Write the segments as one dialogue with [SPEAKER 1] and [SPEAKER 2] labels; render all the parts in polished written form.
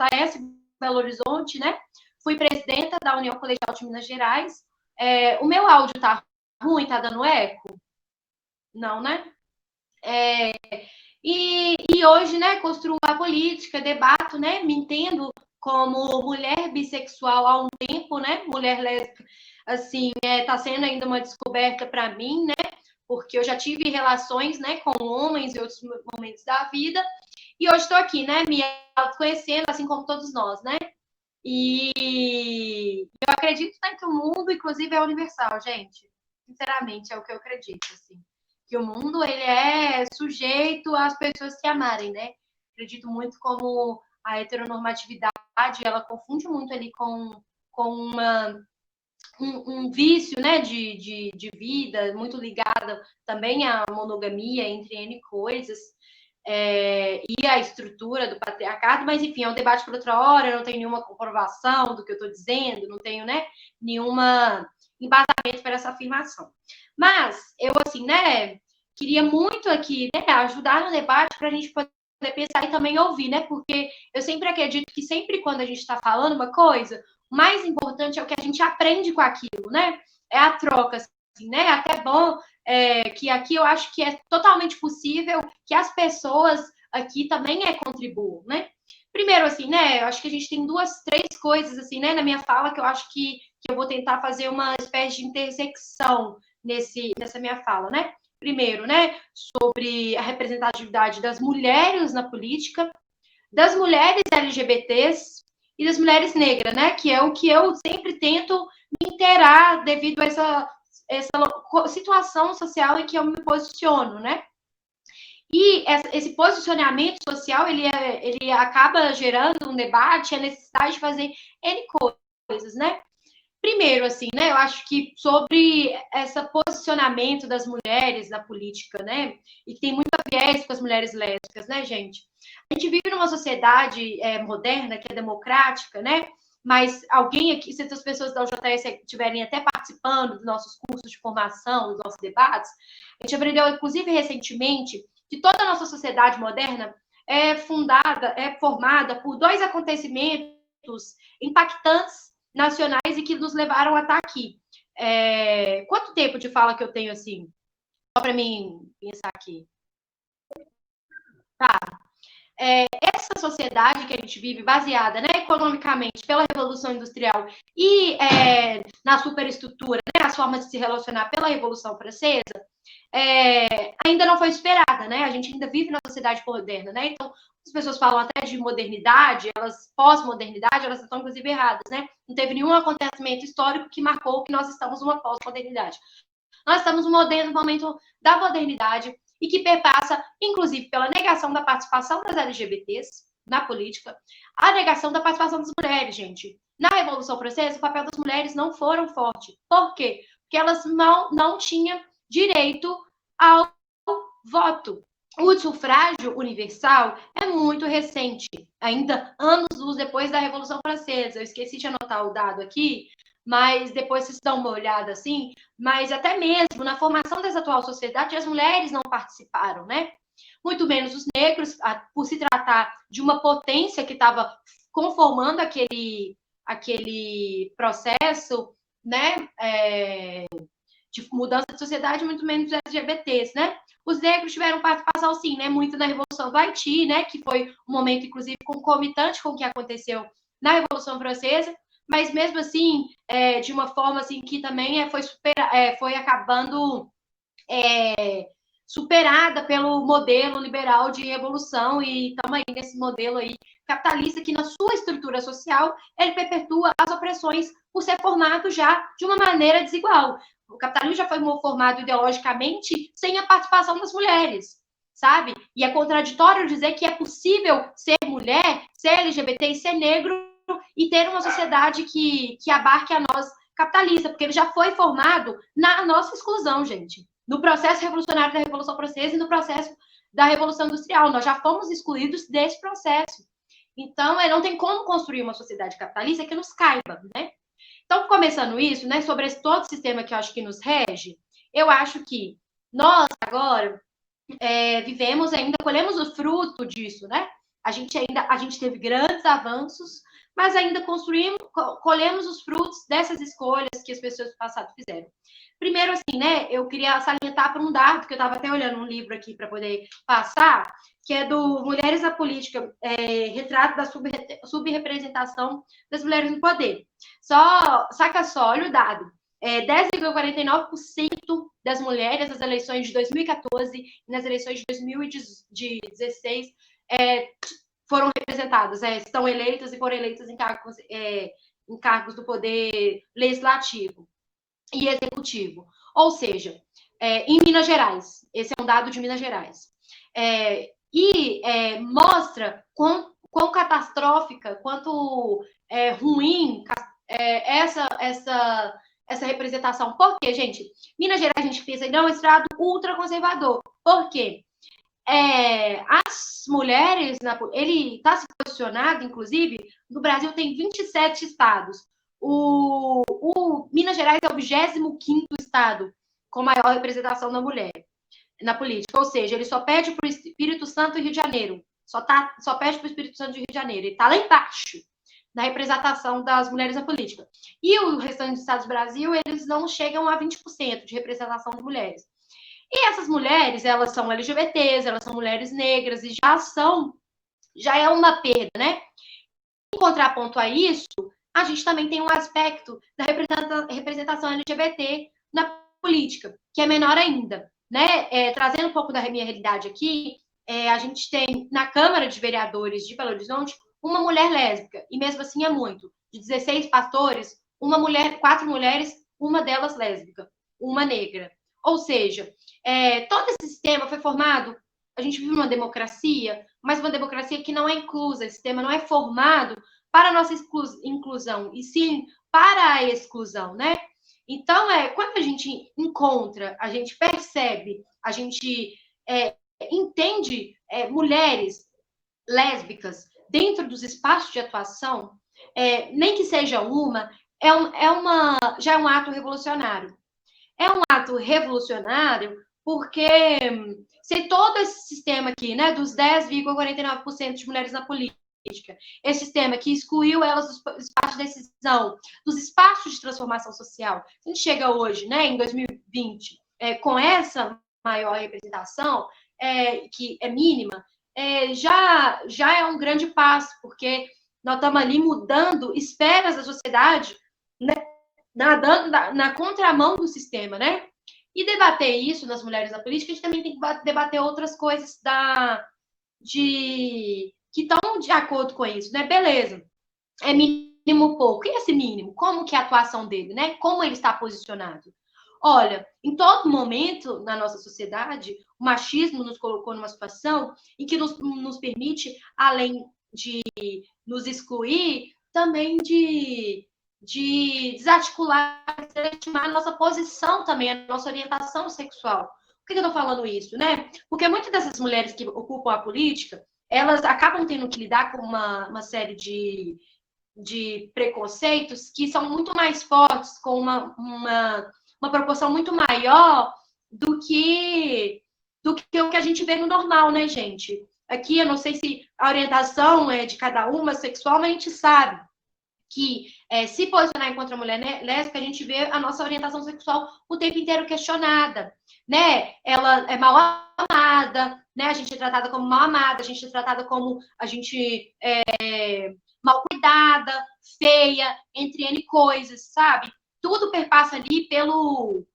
[SPEAKER 1] JS, Belo Horizonte, né? Fui presidenta da União Colegial de Minas Gerais. O meu áudio tá ruim? Tá dando eco? Não, né? E hoje, né, construo a política, debato, né, me entendo como mulher bissexual há um tempo, né, mulher lésbica, assim, tá sendo ainda uma descoberta para mim, né, porque eu já tive relações, né, com homens em outros momentos da vida, e hoje estou aqui, né, me autoconhecendo, assim como todos nós, né, e eu acredito, né, que o mundo, inclusive, é universal, gente, sinceramente, é o que eu acredito, assim, que o mundo, ele é sujeito às pessoas se amarem, né, acredito muito como a heteronormatividade, ela confunde muito ali com um vício, né, de vida, muito ligada também à monogamia, entre N coisas, e a estrutura do patriarcado, mas enfim, é um debate para outra hora, eu não tenho nenhuma comprovação do que eu estou dizendo, não tenho, né, nenhuma embasamento para essa afirmação. Mas eu, assim, né, queria muito aqui, né, ajudar no debate para a gente poder pensar e também ouvir, né, porque eu sempre acredito que sempre quando a gente está falando uma coisa, o mais importante é o que a gente aprende com aquilo, né, é a troca, assim, né, até bom que aqui eu acho que é totalmente possível que as pessoas aqui também contribuam, né? Primeiro, assim, né, eu acho que a gente tem três coisas, assim, né, na minha fala, que eu acho que eu vou tentar fazer uma espécie de intersecção nessa minha fala, né? Primeiro, né, sobre a representatividade das mulheres na política, das mulheres LGBTs e das mulheres negras, né, que é o que eu sempre tento me inteirar devido a essa situação social em que eu me posiciono, né? E esse posicionamento social, ele acaba gerando um debate, a necessidade de fazer N coisas, né? Primeiro, assim, né, eu acho que sobre esse posicionamento das mulheres na política, né, e que tem muito a viés com as mulheres lésbicas, né, gente? A gente vive numa sociedade moderna, que é democrática, né, mas alguém aqui, se as pessoas da UJS estiverem até participando dos nossos cursos de formação, dos nossos debates, a gente aprendeu, inclusive, recentemente, que toda a nossa sociedade moderna é formada por dois acontecimentos impactantes nacionais e que nos levaram a estar aqui. Quanto tempo de fala que eu tenho, assim? Só para mim pensar aqui. Tá. Essa sociedade que a gente vive, baseada, né, economicamente pela Revolução Industrial e na superestrutura, né, as formas de se relacionar pela Revolução Francesa, ainda não foi superada, né? A gente ainda vive na sociedade moderna, né? Então, as pessoas falam até de modernidade, elas pós-modernidade, elas estão inclusive erradas, né? Não teve nenhum acontecimento histórico que marcou que nós estamos numa pós-modernidade. Nós estamos no momento da modernidade e que perpassa, inclusive, pela negação da participação das LGBTs na política, a negação da participação das mulheres, gente. Na Revolução Francesa, o papel das mulheres não foram forte. Por quê? Porque elas não tinham direito ao voto. O sufrágio universal é muito recente, ainda anos depois da Revolução Francesa. Eu esqueci de anotar o dado aqui, mas depois vocês dão uma olhada assim. Mas até mesmo na formação dessa atual sociedade, as mulheres não participaram, né? Muito menos os negros, por se tratar de uma potência que estava conformando aquele processo, né? De mudança de sociedade, muito menos LGBTs, né? Os negros tiveram participação, sim, né? Muito na Revolução do Haiti, né? Que foi um momento, inclusive, concomitante com o que aconteceu na Revolução Francesa, mas mesmo assim, de uma forma assim que também foi acabando superada pelo modelo liberal de revolução, e estamos aí nesse modelo aí capitalista que, na sua estrutura social, ele perpetua as opressões por ser formado já de uma maneira desigual. O capitalismo já foi formado ideologicamente sem a participação das mulheres, sabe? E é contraditório dizer que é possível ser mulher, ser LGBT e ser negro e ter uma sociedade que abarque a nós capitalista, porque ele já foi formado na nossa exclusão, gente. No processo revolucionário da Revolução Francesa e no processo da Revolução Industrial. Nós já fomos excluídos desse processo. Então, não tem como construir uma sociedade capitalista que nos caiba, né? Então, começando isso, né, sobre todo o sistema que eu acho que nos rege, eu acho que nós agora vivemos ainda, colhemos o fruto disso, né? A gente teve grandes avanços, mas ainda colhemos os frutos dessas escolhas que as pessoas do passado fizeram. Primeiro, assim, né, eu queria salientar para um dado, que eu estava até olhando um livro aqui para poder passar, que é do Mulheres na Política, retrato da subrepresentação das mulheres no poder. Saca só, olha o dado. 10,49% das mulheres nas eleições de 2014 e nas eleições de 2016 foram representadas, estão eleitas e foram eleitas em cargos do poder legislativo e executivo. Ou seja, em Minas Gerais, esse é um dado de Minas Gerais, mostra quão catastrófica, quanto ruim essa representação. Por quê, gente? Minas Gerais, a gente pensa, não, é um estado ultraconservador. Por quê? As mulheres, ele está se posicionado, inclusive, no Brasil tem 27 estados. O Minas Gerais é o 25º estado com maior representação da mulher na política, ou seja, ele só pede para o Espírito Santo e Rio de Janeiro, só pede para o Espírito Santo e Rio de Janeiro, ele está lá embaixo na representação das mulheres na política. E o restante dos estados do Brasil, eles não chegam a 20% de representação de mulheres. E essas mulheres, elas são LGBTs, elas são mulheres negras, e já é uma perda, né? Em contraponto a isso, a gente também tem um aspecto da representação LGBT na política, que é menor ainda, né? Trazendo um pouco da minha realidade aqui, a gente tem na Câmara de Vereadores de Belo Horizonte uma mulher lésbica, e mesmo assim é muito. De 16 pastores, 4 mulheres, uma delas lésbica, uma negra. Ou seja, todo esse sistema foi formado, a gente vive uma democracia, mas uma democracia que não é inclusa, esse sistema não é formado para a nossa inclusão, e sim para a exclusão, né? Então, quando a gente encontra, a gente percebe, a gente entende mulheres lésbicas dentro dos espaços de atuação, nem que seja já é um ato revolucionário. É um ato revolucionário porque se todo esse sistema aqui, né, dos 10,49% de mulheres na política, esse sistema que excluiu elas dos espaços de decisão, dos espaços de transformação social, a gente chega hoje, né, em 2020, com essa maior representação, que é mínima, já é um grande passo, porque nós estamos ali mudando esferas da sociedade, né, nadando na contramão do sistema, né? E debater isso nas mulheres na política, a gente também tem que debater outras coisas que estão de acordo com isso, né? Beleza, é mínimo pouco. E esse mínimo? Como que é a atuação dele, né? Como ele está posicionado? Olha, em todo momento na nossa sociedade, o machismo nos colocou numa situação em que nos permite, além de nos excluir, também de desarticular, desestimar a nossa posição também, a nossa orientação sexual. Por que eu estou falando isso, né? Porque muitas dessas mulheres que ocupam a política, elas acabam tendo que lidar com uma série de preconceitos que são muito mais fortes, com uma proporção muito maior do que o que a gente vê no normal, né, gente? Aqui, eu não sei se a orientação é de cada uma sexual, mas a gente sabe que se posicionar contra a mulher lésbica, a gente vê a nossa orientação sexual o tempo inteiro questionada, né? Ela é mal amada, né? A gente é tratada como mal amada, a gente é tratada como a gente mal cuidada, feia, entre N coisas, sabe? Tudo perpassa ali pelo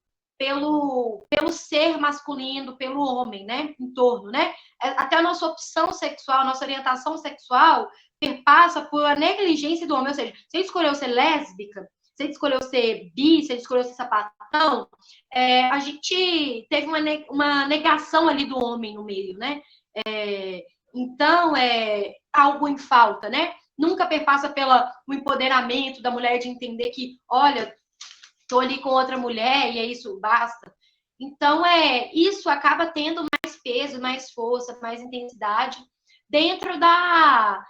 [SPEAKER 1] ser masculino, pelo homem, né? Em torno, né? Até a nossa opção sexual, a nossa orientação sexual perpassa por a negligência do homem. Ou seja, se ele escolheu ser lésbica, se ele escolheu ser bi, se ele escolheu ser sapatão, a gente teve uma negação ali do homem no meio, né? Então, é algo em falta, né? Nunca perpassa pelo empoderamento da mulher de entender que, olha, tô ali com outra mulher e é isso, basta. Então, isso acaba tendo mais peso, mais força, mais intensidade dentro da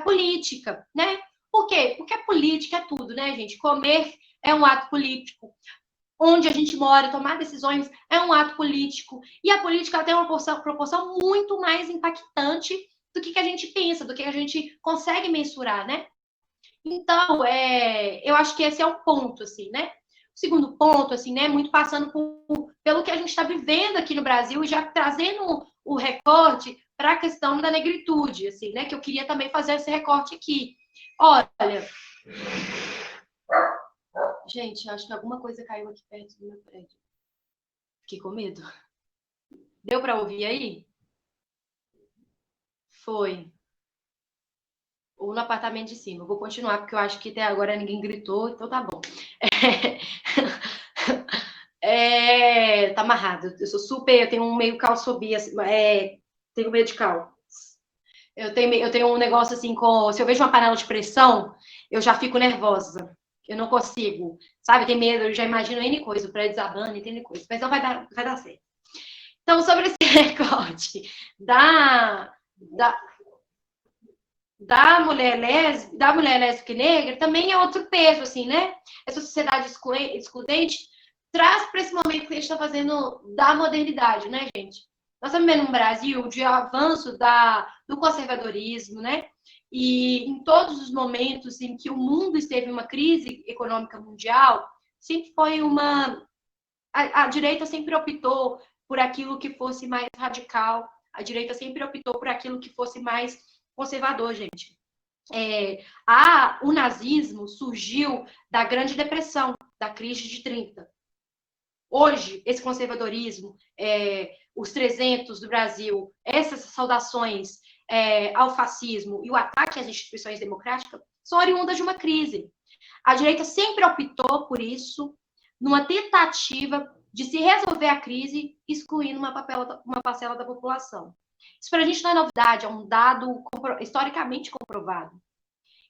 [SPEAKER 1] política, né? Por quê? Porque a política é tudo, né, gente? Comer é um ato político. Onde a gente mora, tomar decisões é um ato político. E a política tem uma proporção muito mais impactante do que a gente pensa, do que a gente consegue mensurar, né? Então, eu acho que esse é o ponto, assim, né? O segundo ponto, assim, né, muito passando pelo que a gente está vivendo aqui no Brasil e já trazendo o recorte para a questão da negritude, assim, né? Que eu queria também fazer esse recorte aqui. Olha, gente, acho que alguma coisa caiu aqui perto do meu prédio. Fiquei com medo. Deu para ouvir aí? Foi. Ou no apartamento de cima. Eu vou continuar, porque eu acho que até agora ninguém gritou, então tá bom. Tá amarrado. Eu sou super. Eu tenho um meio calçobia, assim, tenho medo de cal. Eu tenho um negócio assim, se eu vejo uma panela de pressão, eu já fico nervosa. Eu não consigo, sabe? Tem medo, eu já imagino N coisa, o prédio desabando, N coisa. Mas não vai dar certo. Então, sobre esse recorte da, da mulher lésbica e negra, também é outro peso, assim, né? Essa sociedade excludente traz para esse momento que a gente está fazendo da modernidade, né, gente? Nós estamos vivendo um Brasil de avanço do conservadorismo, né? E em todos os momentos em que o mundo esteve em uma crise econômica mundial, sempre foi a direita sempre optou por aquilo que fosse mais radical, a direita sempre optou por aquilo que fosse mais conservador, gente. O nazismo surgiu da Grande Depressão, da crise de 30. Hoje, esse conservadorismo, os 300 do Brasil, essas saudações ao fascismo e o ataque às instituições democráticas são oriundas de uma crise. A direita sempre optou por isso, numa tentativa de se resolver a crise, excluindo uma parcela da população. Isso para a gente não é novidade, é um dado historicamente comprovado.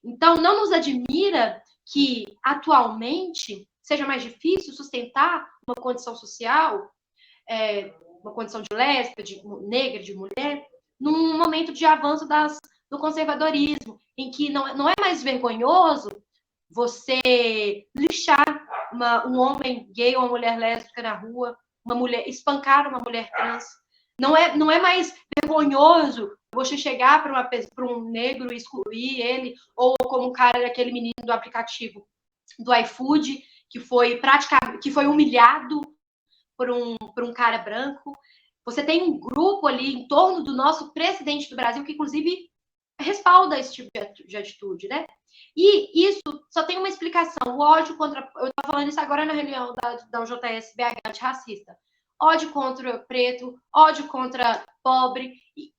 [SPEAKER 1] Então, não nos admira que, atualmente, seja mais difícil sustentar uma condição social, uma condição de lésbica, de negra, de mulher, num momento de avanço do conservadorismo, em que não é mais vergonhoso você lixar um homem gay ou uma mulher lésbica na rua, espancar uma mulher trans. Não é mais vergonhoso você chegar para um negro e excluir ele, ou como o cara daquele menino do aplicativo do iFood, que foi humilhado por um cara branco. Você tem um grupo ali em torno do nosso presidente do Brasil que, inclusive, respalda esse tipo de atitude, né? E isso só tem uma explicação. O ódio contra... Eu estava falando isso agora na reunião da UJS-BH antirracista. Ódio contra preto, ódio contra pobre,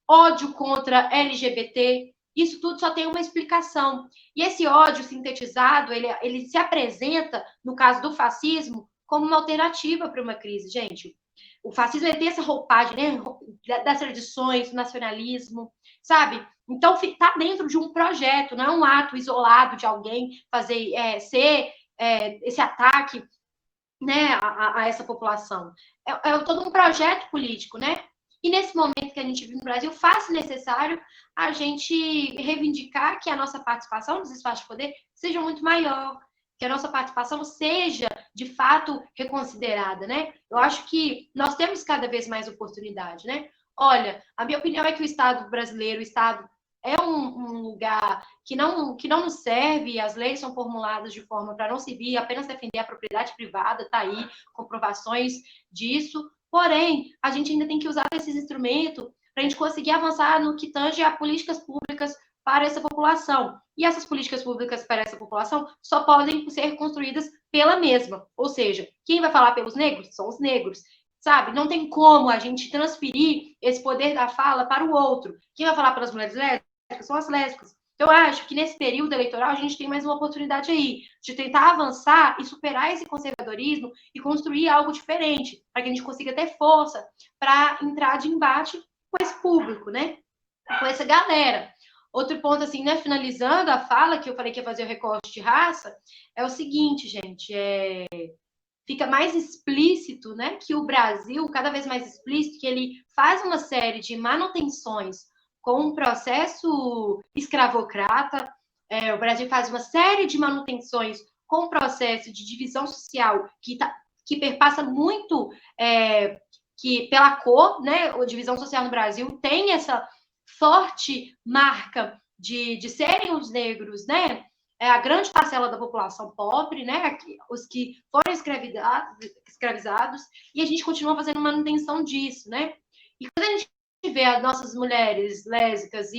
[SPEAKER 1] ódio contra LGBT. Isso tudo só tem uma explicação. E esse ódio sintetizado, ele se apresenta, no caso do fascismo, como uma alternativa para uma crise, gente. O fascismo tem essa roupagem, né, das tradições, do nacionalismo, sabe? Então, está dentro de um projeto, não é um ato isolado de alguém fazer esse ataque, né, a essa população. É todo um projeto político, né? E nesse momento que a gente vive no Brasil, faz necessário a gente reivindicar que a nossa participação nos espaços de poder seja muito maior, que a nossa participação seja, de fato, reconsiderada, né? Eu acho que nós temos cada vez mais oportunidade, né? Olha, a minha opinião é que o Estado brasileiro, o Estado é um lugar que não nos serve, as leis são formuladas de forma para não servir, apenas defender a propriedade privada, está aí, comprovações disso. Porém, a gente ainda tem que usar esses instrumentos para a gente conseguir avançar no que tange a políticas públicas para essa população. E essas políticas públicas para essa população só podem ser construídas pela mesma. Ou seja, quem vai falar pelos negros são os negros. Sabe? Não tem como a gente transferir esse poder da fala para o outro. Quem vai falar pelas mulheres lésbicas são as lésbicas. Então, eu acho que nesse período eleitoral a gente tem mais uma oportunidade aí de tentar avançar e superar esse conservadorismo e construir algo diferente, para que a gente consiga ter força para entrar de embate com esse público, né? Com essa galera. Outro ponto, assim, né, finalizando a fala, que eu falei que ia fazer o recorte de raça, é o seguinte, gente, fica mais explícito, né, que o Brasil, cada vez mais explícito, que ele faz uma série de manutenções com um processo escravocrata, o Brasil faz uma série de manutenções com um processo de divisão social que perpassa muito que pela cor, né, a divisão social no Brasil tem forte marca de serem os negros, né? A grande parcela da população pobre, né? Os que foram escravizados, e a gente continua fazendo manutenção disso, né? E quando a gente vê as nossas mulheres lésbicas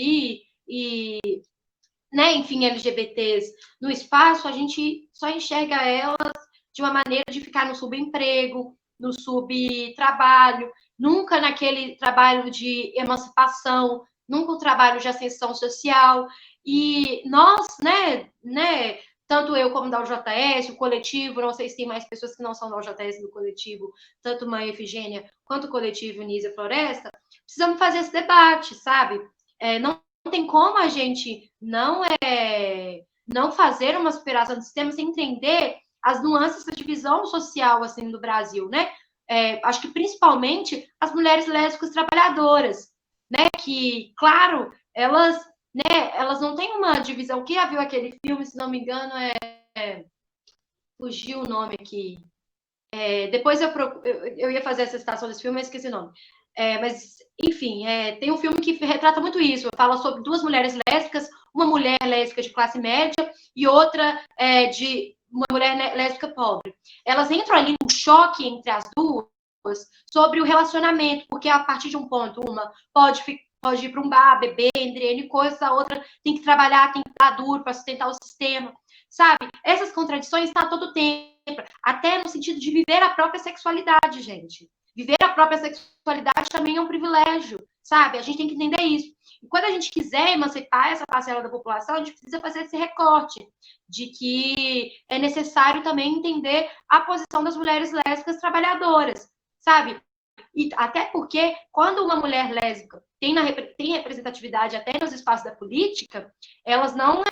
[SPEAKER 1] né, enfim, LGBTs no espaço, a gente só enxerga elas de uma maneira de ficar no subemprego, no subtrabalho, nunca naquele trabalho de emancipação, nunca o trabalho de ascensão social. E nós, né, tanto eu como da UJS, o coletivo, não sei se tem mais pessoas que não são da UJS do coletivo, tanto Mãe Efigênia quanto o coletivo Nízia Floresta, precisamos fazer esse debate, sabe? Não tem como a gente não fazer uma superação do sistema sem entender as nuances da divisão social assim do Brasil, né? Acho que principalmente as mulheres lésbicas trabalhadoras, né? Que, claro, elas não têm uma divisão. Quem já viu aquele filme, se não me engano, fugiu o nome aqui. Depois eu ia fazer essa citação desse filme, mas esqueci o nome. Mas, enfim, tem um filme que retrata muito isso. Fala sobre duas mulheres lésbicas, uma mulher lésbica de classe média e outra de uma mulher lésbica pobre. Elas entram ali num choque entre as duas sobre o relacionamento, porque a partir de um ponto, uma pode ir para um bar, beber, entre N coisas, a outra tem que trabalhar, tem que dar duro para sustentar o sistema, sabe? Essas contradições estão a todo tempo, até no sentido de viver a própria sexualidade, gente. Viver a própria sexualidade também é um privilégio, sabe? A gente tem que entender isso. E quando a gente quiser emancipar essa parcela da população, a gente precisa fazer esse recorte de que é necessário também entender a posição das mulheres lésbicas trabalhadoras, sabe? E até porque, quando uma mulher lésbica tem representatividade até nos espaços da política, elas não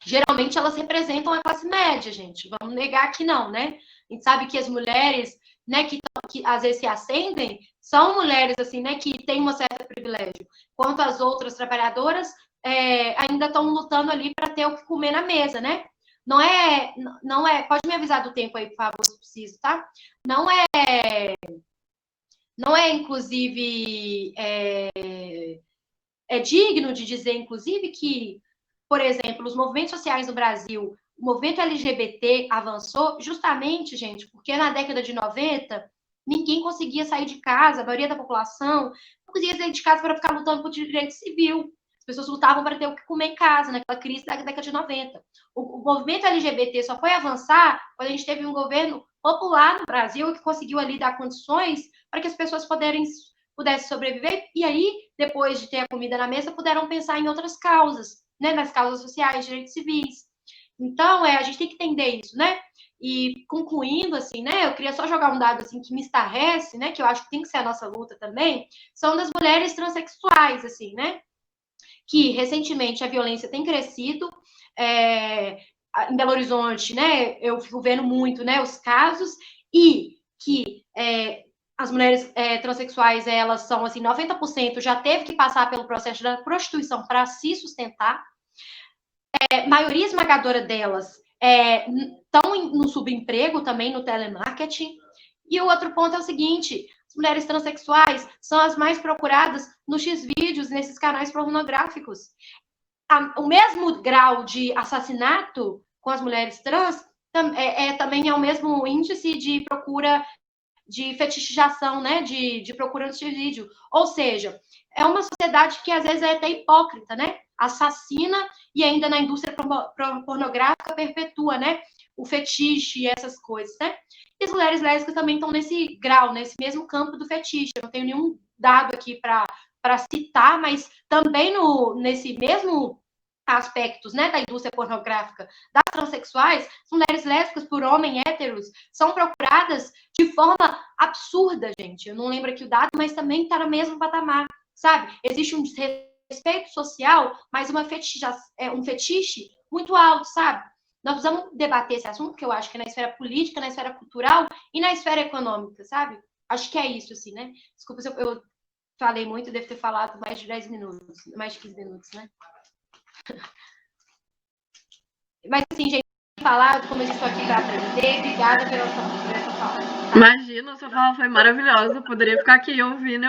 [SPEAKER 1] geralmente elas representam a classe média, gente. Vamos negar que não, né? A gente sabe que as mulheres, né, que às vezes se ascendem, são mulheres assim, né, que têm um certo privilégio, enquanto as outras trabalhadoras ainda estão lutando ali para ter o que comer na mesa, né? Não é. Pode me avisar do tempo aí, por favor, se preciso, tá? Não é inclusive digno de dizer, inclusive, que, por exemplo, os movimentos sociais no Brasil, o movimento LGBT avançou justamente, gente, porque na década de 90 ninguém conseguia sair de casa, a maioria da população não conseguia sair de casa para ficar lutando por direito civil. As pessoas lutavam para ter o que comer em casa, naquela crise da década de 90. O movimento LGBT só foi avançar quando a gente teve um governo popular no Brasil que conseguiu ali dar condições para que as pessoas pudessem sobreviver, e aí, depois de ter a comida na mesa, puderam pensar em outras causas, né? Nas causas sociais, direitos civis. Então, a gente tem que entender isso, né? E concluindo, assim, né? Eu queria só jogar um dado, assim, que me estarrece, né? Que eu acho que tem que ser a nossa luta também, são das mulheres transexuais, assim, né? Que, recentemente, a violência tem crescido, em Belo Horizonte, né? Eu fico vendo muito, né? Os casos, e que as mulheres transexuais, elas são, assim, 90% já teve que passar pelo processo da prostituição para se sustentar. Maioria esmagadora delas estão no subemprego também, no telemarketing. E o outro ponto é o seguinte, as mulheres transexuais são as mais procuradas nos Xvideos, nesses canais pornográficos. O mesmo grau de assassinato com as mulheres trans também é o mesmo índice de procura de fetichização, né, de procura no vídeo. Ou seja, é uma sociedade que às vezes é até hipócrita, né? Assassina e ainda na indústria pornográfica perpetua, né? O fetiche e essas coisas, né? E as mulheres lésbicas também estão nesse grau, nesse mesmo campo do fetiche. Eu não tenho nenhum dado aqui para citar, mas também nesse mesmo aspectos, né, da indústria pornográfica das transexuais, as mulheres lésbicas por homens héteros são procuradas de forma absurda, gente. Eu não lembro aqui o dado, mas também está no mesmo patamar, sabe? Existe um desrespeito social, mas um fetiche muito alto, sabe? Nós precisamos debater esse assunto, que eu acho que é na esfera política, na esfera cultural e na esfera econômica, sabe? Acho que é isso, assim, né? Desculpa se eu falei muito, devo ter falado mais de 10 minutos, mais de 15 minutos, né? Mas, assim, gente, falar como eu estou aqui para aprender. Obrigada pela sua fala.
[SPEAKER 2] Imagina, sua fala foi maravilhosa. Eu poderia ficar aqui ouvindo.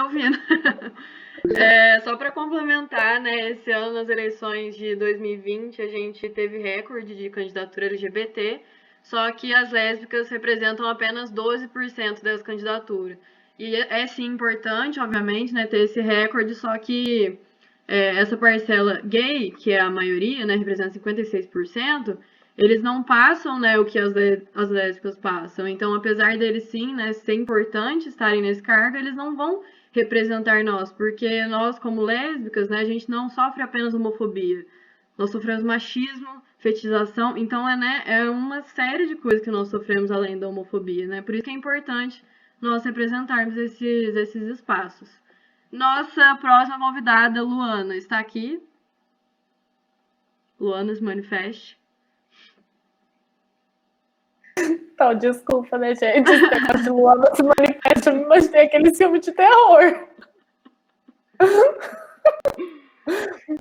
[SPEAKER 2] Só para complementar, né, esse ano nas eleições de 2020 a gente teve recorde de candidatura LGBT, só que as lésbicas representam apenas 12% das candidaturas. E é sim importante, obviamente, né, ter esse recorde, só que essa parcela gay, que é a maioria, né, representa 56%, eles não passam, né, o que as lésbicas passam. Então, apesar deles sim, né, ser importante estarem nesse cargo, eles não vão representar nós, porque nós, como lésbicas, né, a gente não sofre apenas homofobia, nós sofremos machismo, fetichização, então é uma série de coisas que nós sofremos além da homofobia, né? Por isso que é importante nós representarmos esses espaços. Nossa próxima convidada, Luana, está aqui. Luana, se manifeste.
[SPEAKER 3] Então, desculpa, né, gente? Esse negócio de Luana se manifesta, eu me imaginei aquele filme de terror.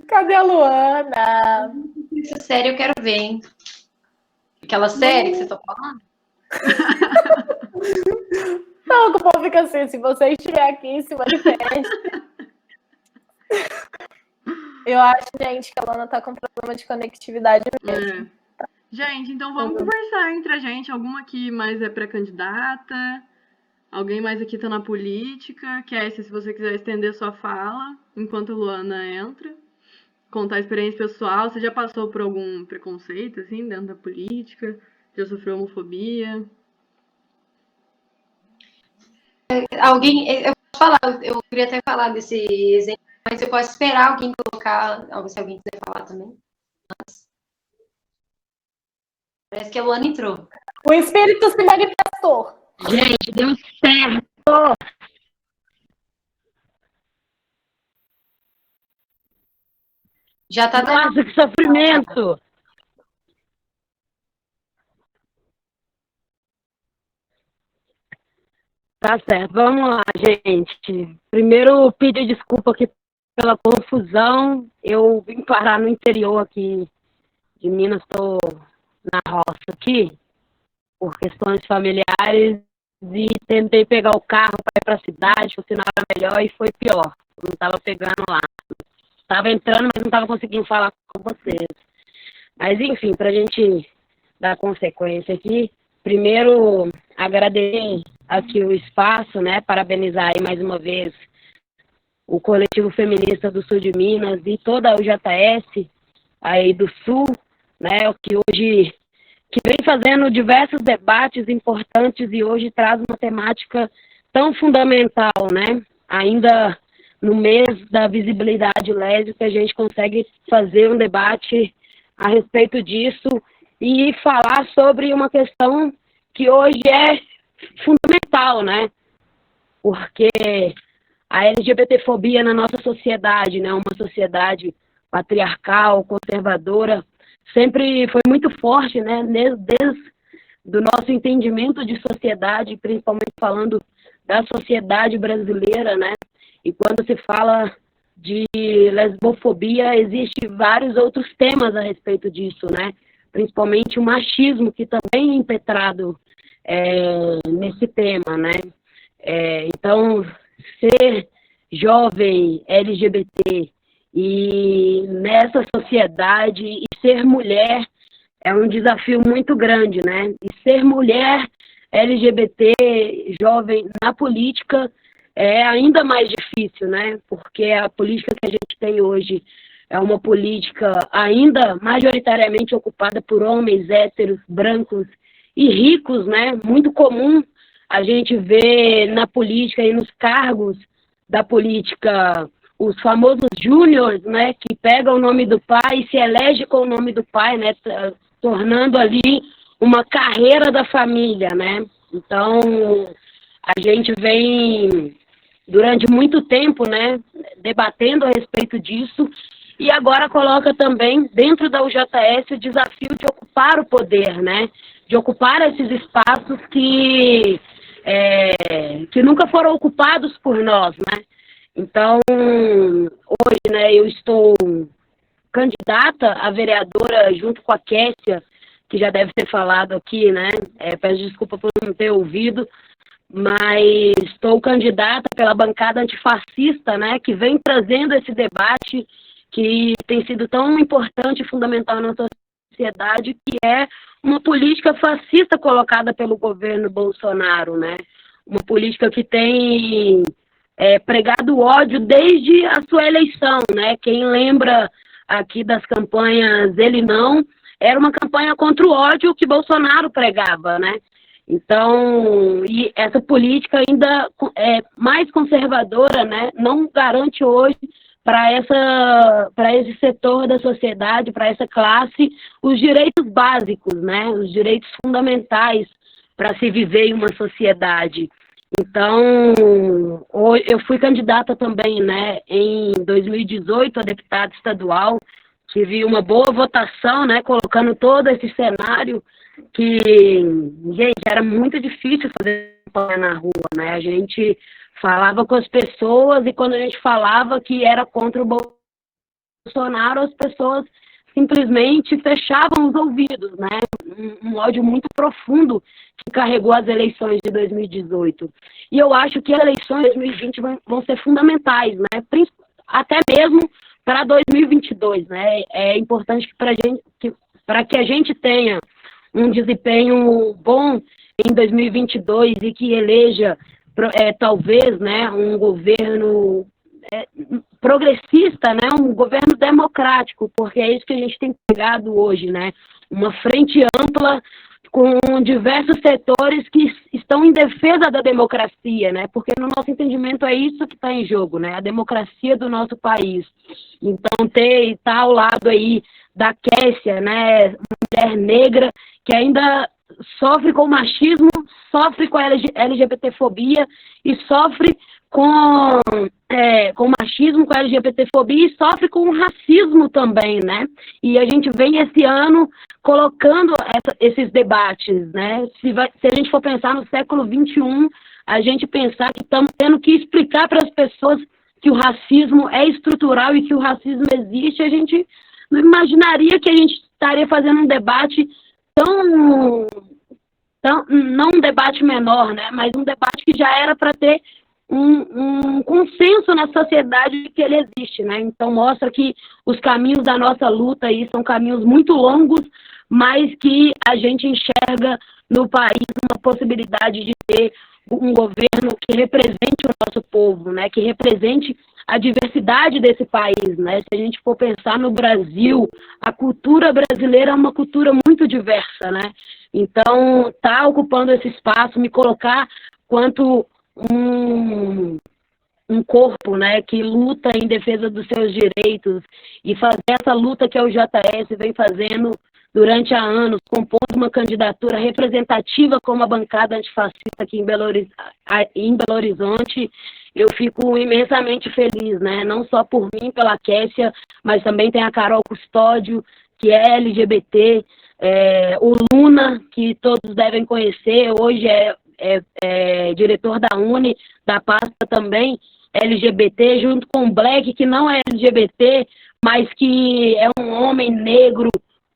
[SPEAKER 3] Cadê a Luana?
[SPEAKER 1] Essa série eu quero ver, hein? Aquela série que vocês estão falando?
[SPEAKER 3] Não, o povo fica assim, se você estiver aqui, se manifeste. Eu acho, gente, que a Luana tá com problema de conectividade mesmo.
[SPEAKER 2] Gente, então vamos conversar entre a gente. Alguma aqui mais é pré-candidata? Alguém mais aqui tá na política? Kessia, se você quiser estender sua fala, enquanto a Luana entra. Contar a experiência pessoal. Você já passou por algum preconceito, assim, dentro da política? Já sofreu homofobia?
[SPEAKER 1] Eu posso falar, eu queria até falar desse exemplo, mas eu posso esperar alguém colocar, se alguém quiser falar também. Parece que a Luana entrou.
[SPEAKER 3] O espírito se manifestou.
[SPEAKER 4] Gente, deu certo!
[SPEAKER 1] Já tá
[SPEAKER 4] Nossa, que sofrimento! Tá certo, vamos lá, gente. Primeiro, pedir desculpa aqui pela confusão. Eu vim parar no interior aqui de Minas, estou na roça aqui, por questões familiares, e tentei pegar o carro para ir para a cidade, que o sinal era melhor, e foi pior. Não estava pegando lá. Estava entrando, mas não estava conseguindo falar com vocês. Mas, enfim, para a gente dar consequência aqui, primeiro, agradecer aqui o espaço, né? Parabenizar aí mais uma vez o Coletivo Feminista do Sul de Minas e toda a UJS aí do Sul, né? Que hoje que vem fazendo diversos debates importantes e hoje traz uma temática tão fundamental, né? Ainda no mês da visibilidade lésbica, a gente consegue fazer um debate a respeito disso e falar sobre uma questão que hoje é fundamental, né? Porque a LGBTfobia na nossa sociedade, né? Uma sociedade patriarcal, conservadora, sempre foi muito forte, né? Desde do nosso entendimento de sociedade, principalmente falando da sociedade brasileira, né? E quando se fala de lesbofobia, existem vários outros temas a respeito disso, né? Principalmente o machismo, que também é impetrado nesse tema, né? Então, ser jovem LGBT e nessa sociedade e ser mulher é um desafio muito grande, né? E ser mulher LGBT jovem na política é ainda mais difícil, né? Porque a política que a gente tem hoje é uma política ainda majoritariamente ocupada por homens héteros, brancos e ricos, né? Muito comum a gente ver na política e nos cargos da política os famosos júniors, né? Que pegam o nome do pai e se elege com o nome do pai, né? Tornando ali uma carreira da família, né? Então, a gente vem durante muito tempo, né, debatendo a respeito disso, e agora coloca também dentro da UJS o desafio de ocupar o poder, né, de ocupar esses espaços que nunca foram ocupados por nós, né. Então, hoje, né, eu estou candidata a vereadora junto com a Kessia, que já deve ter falado aqui, né, peço desculpa por não ter ouvido, mas estou candidata pela bancada antifascista, né, que vem trazendo esse debate que tem sido tão importante e fundamental na sociedade, que é uma política fascista colocada pelo governo Bolsonaro, né? Uma política que tem pregado ódio desde a sua eleição, né? Quem lembra aqui das campanhas Ele Não, era uma campanha contra o ódio que Bolsonaro pregava, né? Então, e essa política ainda é mais conservadora, né? Não garante hoje para esse setor da sociedade, para essa classe, os direitos básicos, né? Os direitos fundamentais para se viver em uma sociedade. Então, eu fui candidata também, né, em 2018 a deputada estadual, tive uma boa votação, né, colocando todo esse cenário que, gente, era muito difícil fazer campanha na rua, né? A gente falava com as pessoas e quando a gente falava que era contra o Bolsonaro, as pessoas simplesmente fechavam os ouvidos, né? Um ódio muito profundo que carregou as eleições de 2018. E eu acho que as eleições de 2020 vão ser fundamentais, né? Até mesmo para 2022, né? É importante para que a gente tenha um desempenho bom em 2022 e que eleja talvez, né, um governo progressista, né, um governo democrático, porque é isso que a gente tem pegado hoje, né, uma frente ampla com diversos setores que estão em defesa da democracia, né, porque no nosso entendimento é isso que está em jogo, né, a democracia do nosso país. Então, está ao lado aí da Kessia, né, mulher negra, que ainda sofre com machismo, sofre com LGBTfobia e sofre com machismo, com LGBTfobia e sofre com racismo também, né? E a gente vem esse ano colocando esses debates, né? Se a gente for pensar no século XXI, a gente pensar que estamos tendo que explicar para as pessoas que o racismo é estrutural e que o racismo existe, a gente não imaginaria que a gente estaria fazendo um debate não um debate menor, né, mas um debate que já era para ter um consenso na sociedade de que ele existe, né? Então mostra que os caminhos da nossa luta aí são caminhos muito longos, mas que a gente enxerga no país uma possibilidade de ter um governo que represente o nosso povo, né? Que represente a diversidade desse país, né? Se a gente for pensar no Brasil, a cultura brasileira é uma cultura muito diversa, né? Então, tá ocupando esse espaço, me colocar quanto um corpo, né, que luta em defesa dos seus direitos e fazer essa luta que o JS vem fazendo durante há anos, compondo uma candidatura representativa como a bancada antifascista aqui em Belo Horizonte, eu fico imensamente feliz, né? Não só por mim, pela Kessia, mas também tem a Carol Custódio, que é LGBT, o Luna, que todos devem conhecer, hoje é diretor da UNE, da pasta também LGBT, junto com o Black, que não é LGBT, mas que é um homem negro,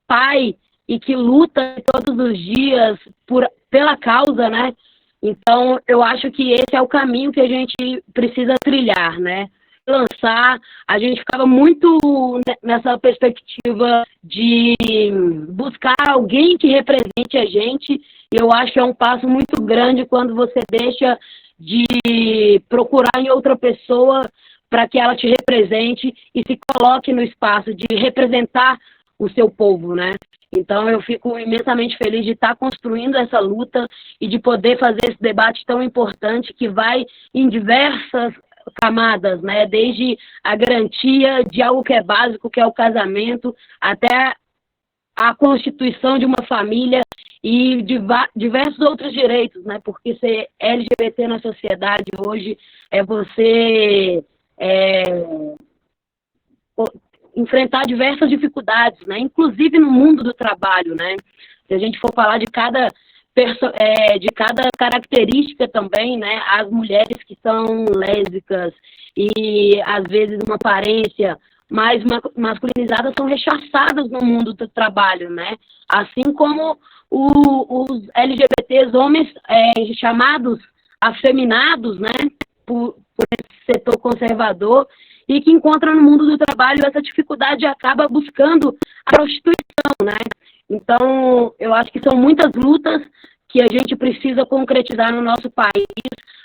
[SPEAKER 4] pai, e que luta todos os dias pela causa, né? Então, eu acho que esse é o caminho que a gente precisa trilhar, né? Lançar, a gente ficava muito nessa perspectiva de buscar alguém que represente a gente, e eu acho que é um passo muito grande quando você deixa de procurar em outra pessoa para que ela te represente e se coloque no espaço de representar o seu povo, né? Então, eu fico imensamente feliz de estar construindo essa luta e de poder fazer esse debate tão importante que vai em diversas camadas, né? Desde a garantia de algo que é básico, que é o casamento, até a constituição de uma família e diversos outros direitos, né? Porque ser LGBT na sociedade hoje é você enfrentar diversas dificuldades, né? Inclusive no mundo do trabalho, né? Se a gente for falar de cada característica também, né? As mulheres que são lésbicas e às vezes uma aparência mais masculinizada são rechaçadas no mundo do trabalho, né? Assim como os LGBTs, homens chamados afeminados, né, por esse setor conservador, e que encontram no mundo do trabalho essa dificuldade e acaba buscando a prostituição, né? Então, eu acho que são muitas lutas que a gente precisa concretizar no nosso país,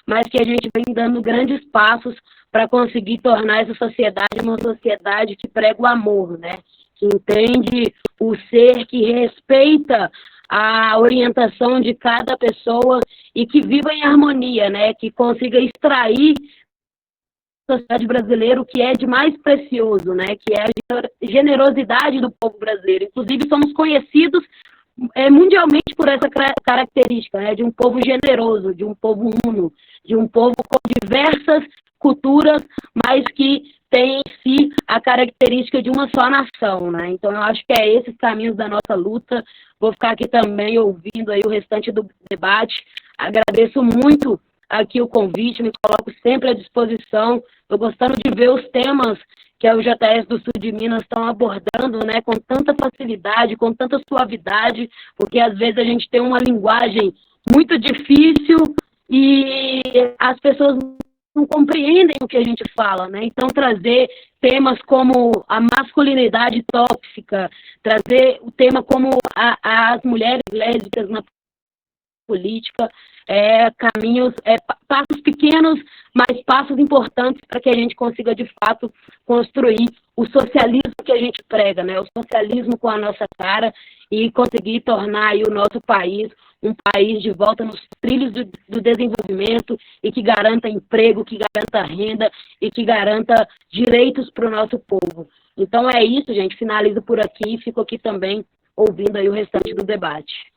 [SPEAKER 4] mas que a gente vem dando grandes passos para conseguir tornar essa sociedade uma sociedade que prega o amor, né? Que entende o ser, que respeita a orientação de cada pessoa e que viva em harmonia, né? Que consiga extrair da sociedade brasileira o que é de mais precioso, né? Que é a generosidade do povo brasileiro. Inclusive, somos conhecidos mundialmente por essa característica, né? De um povo generoso, de um povo uno, de um povo com diversas culturas, mas que tem em si a característica de uma só nação, né? Então, eu acho que é esses caminhos da nossa luta. Vou ficar aqui também ouvindo aí o restante do debate. Agradeço muito aqui o convite, me coloco sempre à disposição. Estou gostando de ver os temas que a UJS do Sul de Minas estão abordando, né, com tanta facilidade, com tanta suavidade, porque às vezes a gente tem uma linguagem muito difícil e as pessoas não compreendem o que a gente fala, né? Então, trazer temas como a masculinidade tóxica, trazer o tema como as mulheres lésbicas na política, caminhos, passos pequenos, mas passos importantes para que a gente consiga, de fato, construir o socialismo que a gente prega, né? O socialismo com a nossa cara e conseguir tornar aí o nosso país um país de volta nos trilhos do desenvolvimento e que garanta emprego, que garanta renda e que garanta direitos para o nosso povo. Então é isso, gente. Finalizo por aqui e fico aqui também ouvindo aí o restante do debate.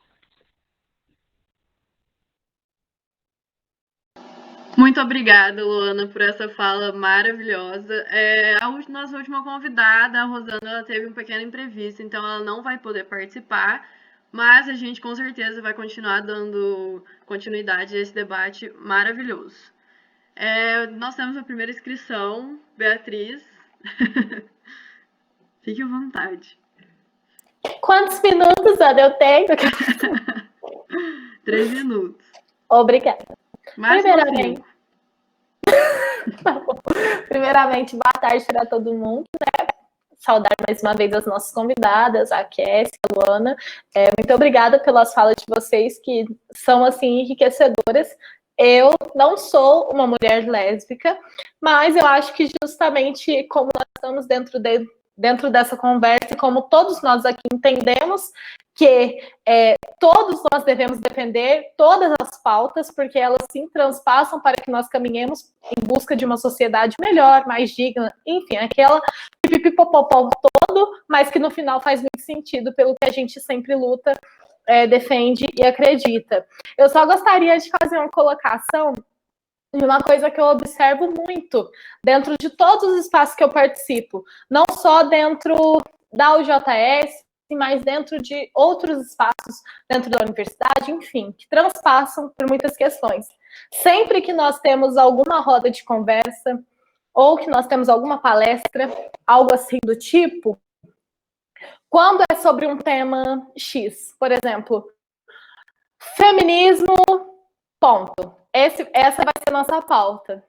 [SPEAKER 2] Muito obrigada, Luana, por essa fala maravilhosa. A nossa última convidada, a Rosana, ela teve um pequeno imprevisto, então ela não vai poder participar, mas a gente com certeza vai continuar dando continuidade a esse debate maravilhoso. Nós temos a primeira inscrição, Beatriz. Fique à vontade.
[SPEAKER 3] Quantos minutos, Ana, eu tenho?
[SPEAKER 2] 3 minutos.
[SPEAKER 3] Obrigada.
[SPEAKER 2] Primeiramente,
[SPEAKER 3] Primeiramente, boa tarde para todo mundo, né? Saudar mais uma vez as nossas convidadas, a Kessia, a Luana. Muito obrigada pelas falas de vocês, que são, assim, enriquecedoras. Eu não sou uma mulher lésbica, mas eu acho que justamente como nós estamos dentro dessa conversa, como todos nós aqui entendemos que todos nós devemos defender todas as pautas, porque elas sim transpassam para que nós caminhemos em busca de uma sociedade melhor, mais digna, enfim, aquela pipipopopó todo, mas que no final faz muito sentido pelo que a gente sempre luta, defende e acredita. Eu só gostaria de fazer uma colocação de uma coisa que eu observo muito dentro de todos os espaços que eu participo, não só dentro da UJS, mas dentro de outros espaços, dentro da universidade, enfim, que transpassam por muitas questões. Sempre que nós temos alguma roda de conversa, ou que nós temos alguma palestra, algo assim do tipo, quando é sobre um tema X, por exemplo, feminismo, ponto. Essa vai ser a nossa pauta.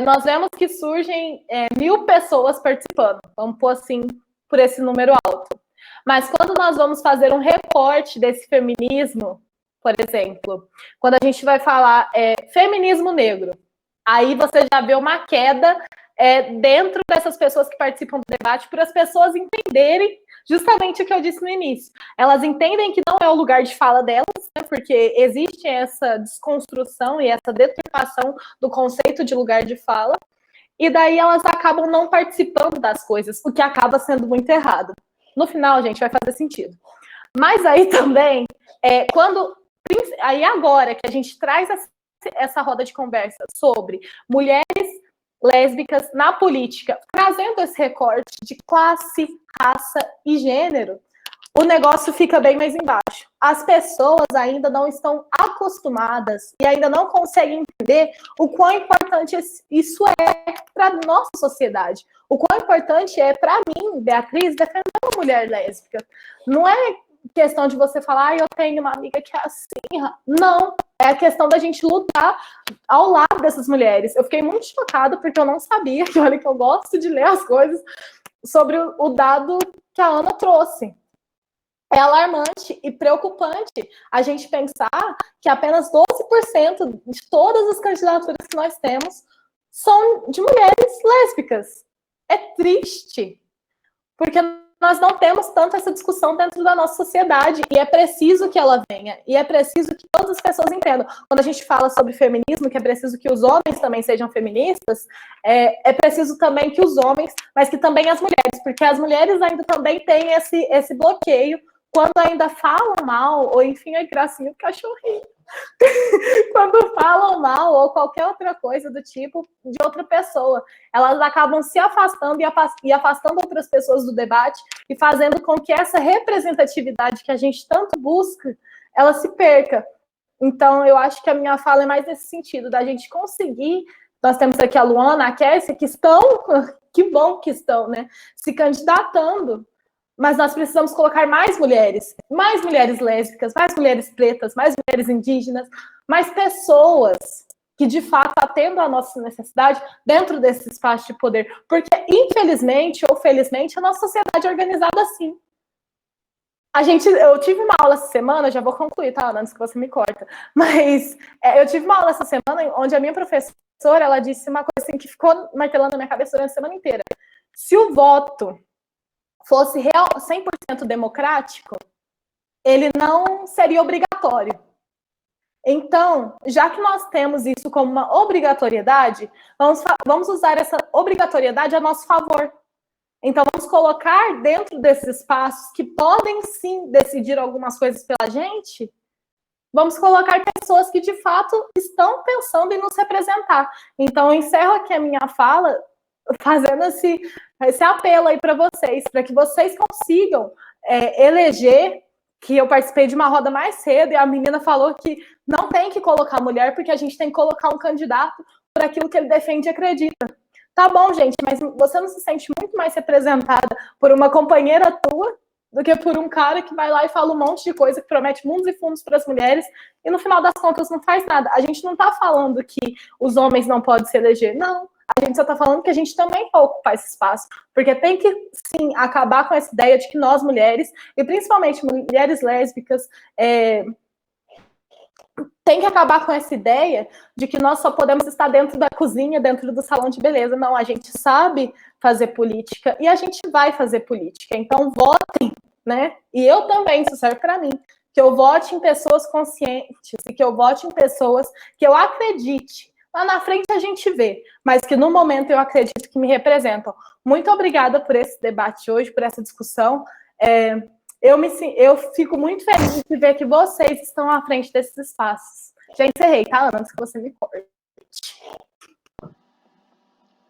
[SPEAKER 3] Nós vemos que surgem 1000 pessoas participando, vamos pôr assim, por esse número alto. Mas quando nós vamos fazer um recorte desse feminismo, por exemplo, quando a gente vai falar feminismo negro, aí você já vê uma queda dentro dessas pessoas que participam do debate, para as pessoas entenderem justamente o que eu disse no início. Elas entendem que não é o lugar de fala delas, né, porque existe essa desconstrução e essa deturpação do conceito de lugar de fala, e daí elas acabam não participando das coisas, o que acaba sendo muito errado. No final, gente, vai fazer sentido. Mas aí também, aí agora que a gente traz essa roda de conversa sobre mulheres lésbicas na política, trazendo esse recorte de classe, raça e gênero, o negócio fica bem mais embaixo. As pessoas ainda não estão acostumadas e ainda não conseguem entender o quão importante isso é para a nossa sociedade. O quão importante é, para mim, Beatriz, defender uma mulher lésbica. Não é questão de você falar, eu tenho uma amiga que é assim. Não. é a questão da gente lutar ao lado dessas mulheres. Eu fiquei muito chocada, porque eu não sabia, que olha que eu gosto de ler as coisas, sobre o dado que a Ana trouxe. É alarmante e preocupante a gente pensar que apenas 12% de todas as candidaturas que nós temos são de mulheres lésbicas. É triste, porque nós não temos tanto essa discussão dentro da nossa sociedade, e é preciso que ela venha, e é preciso que todas as pessoas entendam. Quando a gente fala sobre feminismo, que é preciso que os homens também sejam feministas, é preciso também que os homens, mas que também as mulheres, porque as mulheres ainda também têm esse bloqueio, quando ainda falam mal, ou enfim, a gracinha do cachorrinho. Quando falam mal, ou qualquer outra coisa do tipo, de outra pessoa, elas acabam se afastando e afastando outras pessoas do debate, e fazendo com que essa representatividade que a gente tanto busca, ela se perca. Então, eu acho que a minha fala é mais nesse sentido, da gente conseguir. Nós temos aqui a Luana, a Kessia, que estão, que bom que estão, né, se candidatando. Mas nós precisamos colocar mais mulheres lésbicas, mais mulheres pretas, mais mulheres indígenas, mais pessoas que, de fato, atendam a nossa necessidade dentro desse espaço de poder. Porque, infelizmente ou felizmente, a nossa sociedade é organizada assim. Eu tive uma aula essa semana, já vou concluir, tá, Ana, antes que você me corta. Mas eu tive uma aula essa semana onde a minha professora, ela disse uma coisa assim, que ficou martelando na minha cabeça durante a semana inteira. Se o voto fosse 100% democrático, ele não seria obrigatório. Então, já que nós temos isso como uma obrigatoriedade, vamos usar essa obrigatoriedade a nosso favor. Então, vamos colocar dentro desses espaços que podem, sim, decidir algumas coisas pela gente, vamos colocar pessoas que, de fato, estão pensando em nos representar. Então, eu encerro aqui a minha fala fazendo esse apelo aí para que vocês consigam eleger, que eu participei de uma roda mais cedo e a menina falou que não tem que colocar mulher, porque a gente tem que colocar um candidato por aquilo que ele defende e acredita. Tá bom, gente, mas você não se sente muito mais representada por uma companheira tua do que por um cara que vai lá e fala um monte de coisa, que promete mundos e fundos para as mulheres e no final das contas não faz nada. A gente não tá falando que os homens não podem se eleger, não. A gente só está falando que a gente também pode ocupar esse espaço, porque tem que, sim, acabar com essa ideia de que nós, mulheres, e principalmente mulheres lésbicas, tem que acabar com essa ideia de que nós só podemos estar dentro da cozinha, dentro do salão de beleza. Não, a gente sabe fazer política e a gente vai fazer política. Então, votem, né? E eu também, isso serve para mim, que eu vote em pessoas conscientes e que eu vote em pessoas que eu acredite. Lá na frente a gente vê, mas que no momento eu acredito que me representam. Muito obrigada por esse debate hoje, por essa discussão. Eu fico muito feliz de ver que vocês estão à frente desses espaços. Já encerrei, tá, Ana? Antes que você me corte.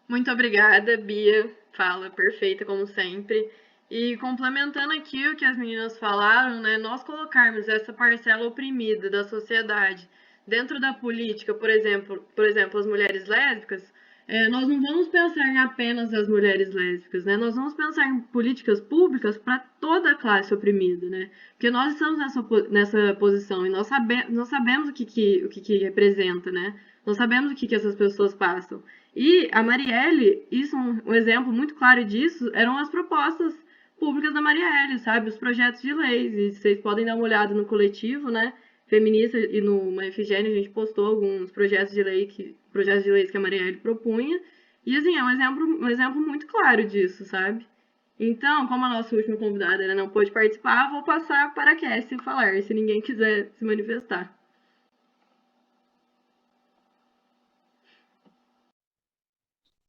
[SPEAKER 2] Muito obrigada, Bia. Fala perfeita, como sempre. E complementando aqui o que as meninas falaram, né, nós colocarmos essa parcela oprimida da sociedade dentro da política, por exemplo, as mulheres lésbicas, nós não vamos pensar em apenas as mulheres lésbicas, né? Nós vamos pensar em políticas públicas para toda a classe oprimida, né? Porque nós estamos nessa posição e nós sabemos o que representa, né? Nós sabemos o que essas pessoas passam. E a Marielle, isso um exemplo muito claro disso, eram as propostas públicas da Marielle, sabe? Os projetos de leis. E vocês podem dar uma olhada no coletivo, né? Feminista, e no Efigênia a gente postou alguns projetos de leis que a Marielle propunha, e assim, é um exemplo muito claro disso, sabe? Então, como a nossa última convidada ela não pôde participar, vou passar para a Kessia falar, se ninguém quiser se manifestar.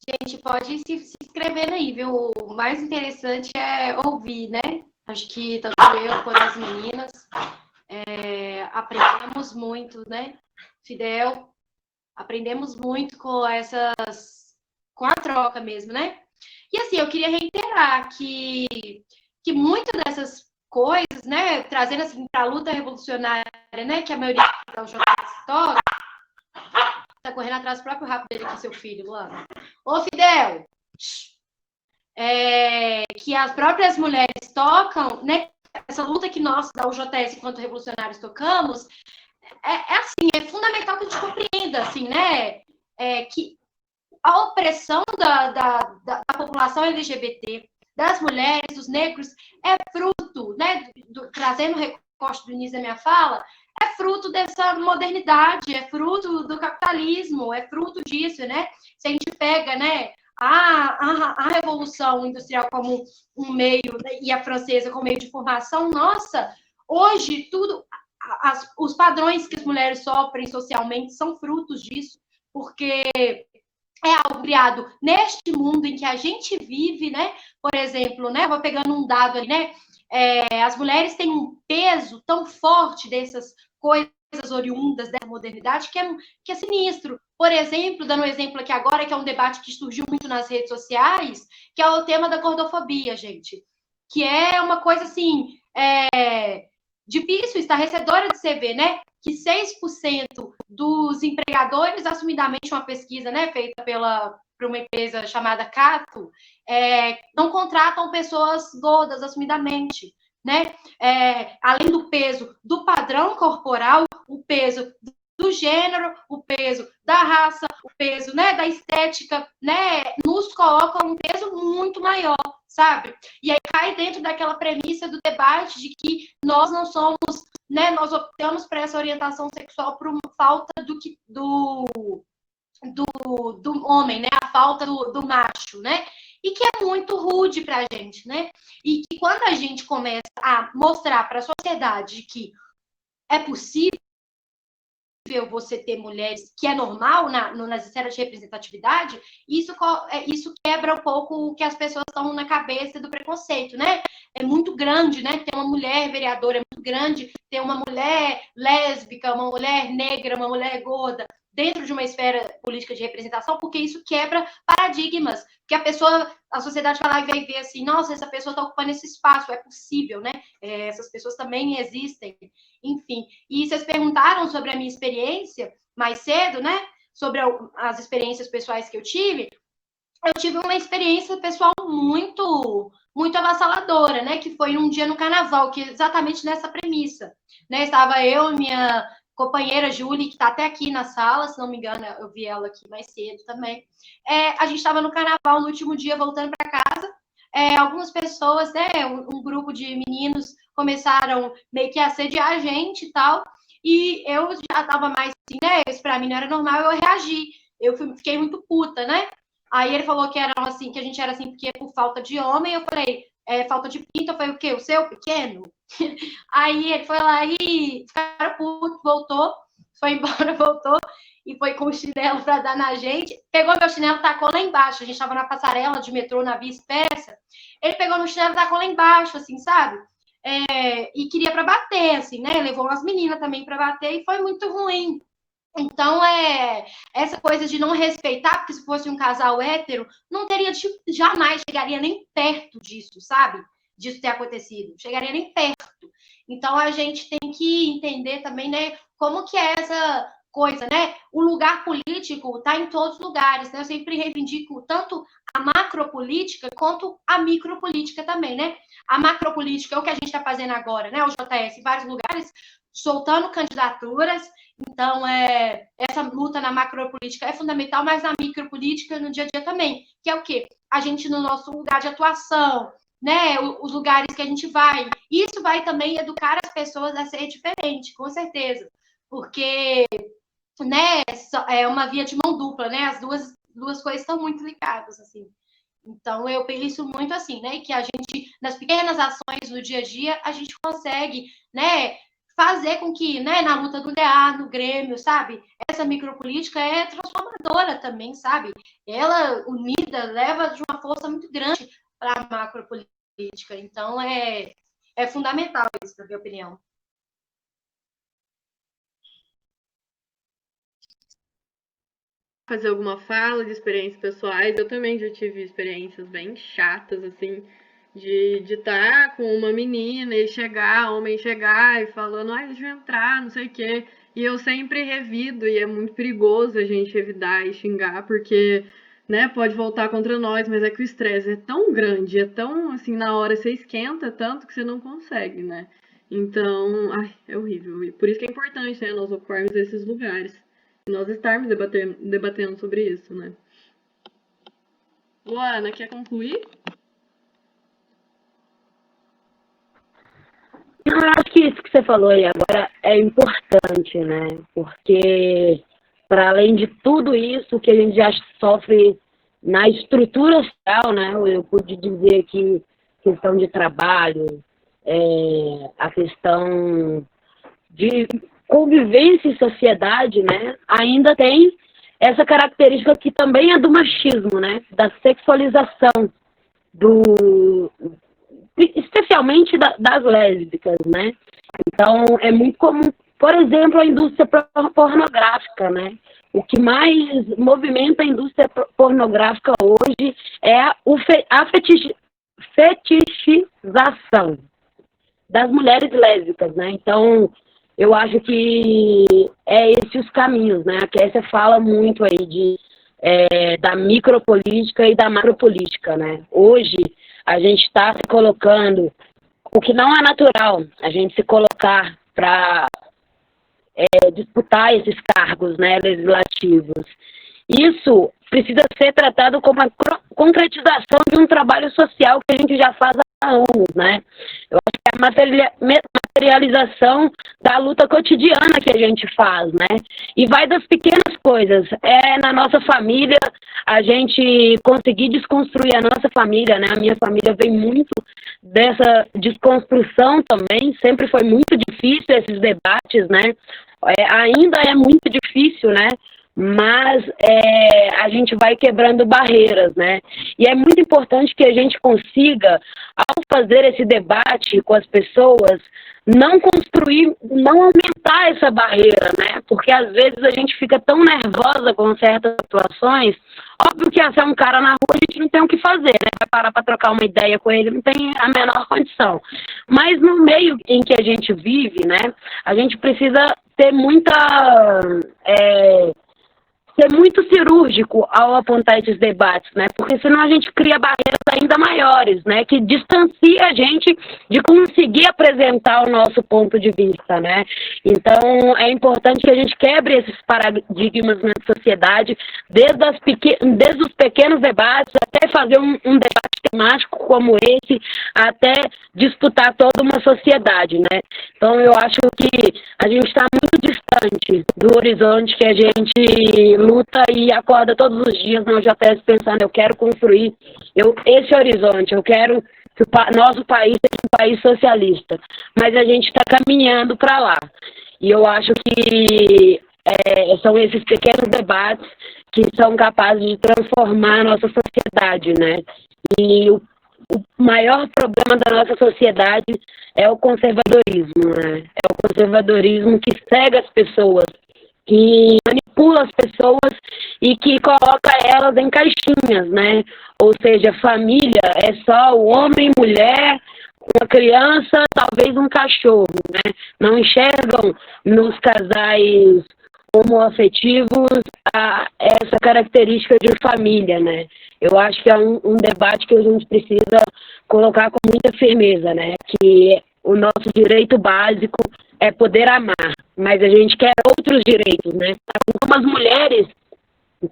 [SPEAKER 1] Gente, pode se inscrevendo aí, viu? O mais interessante é ouvir, né? Acho que tanto eu quanto as meninas aprendemos muito, né? Fidel, aprendemos muito com a troca mesmo, né? E assim, eu queria reiterar que muitas dessas coisas, né, trazendo assim para a luta revolucionária, né, que a maioria da UJS toca, tá correndo atrás do próprio rabo dele aqui, seu filho, Luana. Ô, Fidel, que as próprias mulheres tocam, né, essa luta que nós da UJS enquanto revolucionários tocamos, assim, é fundamental que a gente compreenda, assim, né, que a opressão da população LGBT, das mulheres, dos negros, é fruto, né, trazendo o recorte do início da minha fala, é fruto dessa modernidade, é fruto do capitalismo, é fruto disso, né? Se a gente pega, né, a Revolução Industrial como um meio, né, e a francesa como meio de formação, nossa, hoje tudo, os padrões que as mulheres sofrem socialmente são frutos disso, porque é algo criado neste mundo em que a gente vive, né? Por exemplo, né? Vou pegando um dado ali, né? As mulheres têm um peso tão forte dessas coisas oriundas da modernidade que é sinistro. Por exemplo, dando um exemplo aqui agora, que é um debate que surgiu muito nas redes sociais, que é o tema da gordofobia, gente. Que é uma coisa assim, difícil, estarrecedora de se ver, né? Que 6% dos empregadores, assumidamente uma pesquisa, né, feita por uma empresa chamada Cato, não contratam pessoas gordas, assumidamente, né? Além do peso do padrão corporal, o peso do gênero, o peso da raça, o peso, né, da estética, né, nos colocam um peso muito maior, sabe? E aí cai dentro daquela premissa do debate de que nós não somos, né, nós optamos por essa orientação sexual por uma falta do homem, né, a falta do macho, né? E que é muito rude para a gente, né? E que quando a gente começa a mostrar para a sociedade que é possível você ter mulheres, que é normal nas esferas de representatividade, isso quebra um pouco o que as pessoas estão na cabeça do preconceito, né? É muito grande, né? Ter uma mulher vereadora é muito grande, ter uma mulher lésbica, uma mulher negra, uma mulher gorda, dentro de uma esfera política de representação, porque isso quebra paradigmas, que a sociedade vai lá e vai ver assim, nossa, essa pessoa está ocupando esse espaço, é possível, né? Essas pessoas também existem, enfim. E vocês perguntaram sobre a minha experiência mais cedo, né? Sobre as experiências pessoais que eu tive uma experiência pessoal muito muito avassaladora, né? Que foi um dia no carnaval, que exatamente nessa premissa, né? Estava eu, minha companheira Julie, que está até aqui na sala, se não me engano, eu vi ela aqui mais cedo também. A gente estava no carnaval no último dia, voltando para casa. Algumas pessoas, né? Um grupo de meninos começaram meio que a assediar a gente e tal. E eu já estava mais assim, né? Isso para mim não era normal, eu reagi. Fiquei muito puta, né? Aí ele falou que a gente era assim porque é por falta de homem. Eu falei, falta de pinto. Eu falei, o quê? O seu pequeno? Aí ele foi lá e ficaram puto, voltou, foi embora, voltou e foi com o chinelo para dar na gente. Pegou meu chinelo e tacou lá embaixo. A gente estava na passarela de metrô, na Via Expressa. Ele pegou no chinelo e tacou lá embaixo, assim, sabe? E queria para bater, assim, né? Levou umas meninas também para bater e foi muito ruim. Então, essa coisa de não respeitar, porque se fosse um casal hétero, não teria, jamais chegaria nem perto disso, sabe? Disso ter acontecido. Chegaria nem perto. Então, a gente tem que entender também, né, como que é essa coisa, né? O lugar político está em todos os lugares, né? Eu sempre reivindico tanto a macropolítica quanto a micropolítica também, né? A macropolítica é o que a gente está fazendo agora, né? O JS em vários lugares, soltando candidaturas. Então, essa luta na macropolítica é fundamental, mas na micropolítica no dia a dia também, que é o quê? A gente no nosso lugar de atuação, né? Os lugares que a gente vai. Isso vai também educar as pessoas a ser diferente, com certeza. Porque, né, é uma via de mão dupla, né? As duas coisas estão muito ligadas, assim. Então, eu penso muito assim, né? Que a gente, nas pequenas ações do dia a dia, a gente consegue, né? Fazer com que, né, na luta do DA, no Grêmio, sabe? Essa micropolítica é transformadora também, sabe? Ela, unida, leva de uma força muito grande para a macropolítica. Então, é fundamental isso, na minha opinião.
[SPEAKER 2] Fazer alguma fala de experiências pessoais, eu também já tive experiências bem chatas, assim, de estar com uma menina e homem chegar e falando, deixa eu entrar, não sei o quê. E eu sempre revido, e é muito perigoso a gente revidar e xingar, porque, né, pode voltar contra nós, mas é que o estresse é tão grande, é tão, assim, na hora você esquenta tanto que você não consegue, né? Então, ai, é horrível. E por isso que é importante, né, nós ocuparmos esses lugares. E nós estarmos debatendo sobre isso, né? Luana, quer concluir?
[SPEAKER 4] Eu acho que isso que você falou aí agora é importante, né? Porque, para além de tudo isso que a gente já sofre na estrutura social, né? Eu pude dizer que questão de trabalho, a questão de convivência em sociedade, né? Ainda tem essa característica que também é do machismo, né? Da sexualização, especialmente das lésbicas, né? Então, é muito comum, por exemplo, a indústria pornográfica, né? O que mais movimenta a indústria pornográfica hoje é a fetichização das mulheres lésbicas, né? Então, eu acho que é esses os caminhos, né? A Kessia fala muito aí da micropolítica e da macropolítica, né? Hoje, a gente está se colocando, o que não é natural, a gente se colocar para disputar esses cargos, né, legislativos. Isso precisa ser tratado como a concretização de um trabalho social que a gente já faz há anos, né? Eu acho que é a materialização da luta cotidiana que a gente faz, né? E vai das pequenas coisas. Na nossa família, a gente conseguir desconstruir a nossa família, né? A minha família vem muito dessa desconstrução também, sempre foi muito difícil esses debates, né? Ainda é muito difícil, né? Mas a gente vai quebrando barreiras, né? E é muito importante que a gente consiga, ao fazer esse debate com as pessoas, não aumentar essa barreira, né? Porque às vezes a gente fica tão nervosa com certas situações. Óbvio que se é um cara na rua, a gente não tem o que fazer, né? Vai parar para trocar uma ideia com ele, não tem a menor condição. Mas no meio em que a gente vive, né? A gente precisa ter ser muito cirúrgico ao apontar esses debates, né? Porque senão a gente cria barreiras ainda maiores, né? Que distancia a gente de conseguir apresentar o nosso ponto de vista, né? Então, é importante que a gente quebre esses paradigmas na sociedade, desde os pequenos debates, até fazer um debate temático como esse, até disputar toda uma sociedade, né? Então, eu acho que a gente está muito distante do horizonte que a gente luta e acorda todos os dias na UJS pensando, eu quero construir esse horizonte, eu quero que o nosso país seja um país socialista, mas a gente está caminhando para lá. E eu acho que são esses pequenos debates que são capazes de transformar a nossa sociedade, né? E o maior problema da nossa sociedade é o conservadorismo, né? É o conservadorismo que cega as pessoas, que manipula as pessoas e que coloca elas em caixinhas, né? Ou seja, família é só o homem e mulher, uma criança, talvez um cachorro, né? Não enxergam nos casais homoafetivos essa característica de família, né? Eu acho que é um debate que a gente precisa colocar com muita firmeza, né? Que o nosso direito básico é poder amar, mas a gente quer outros direitos, né? Como as mulheres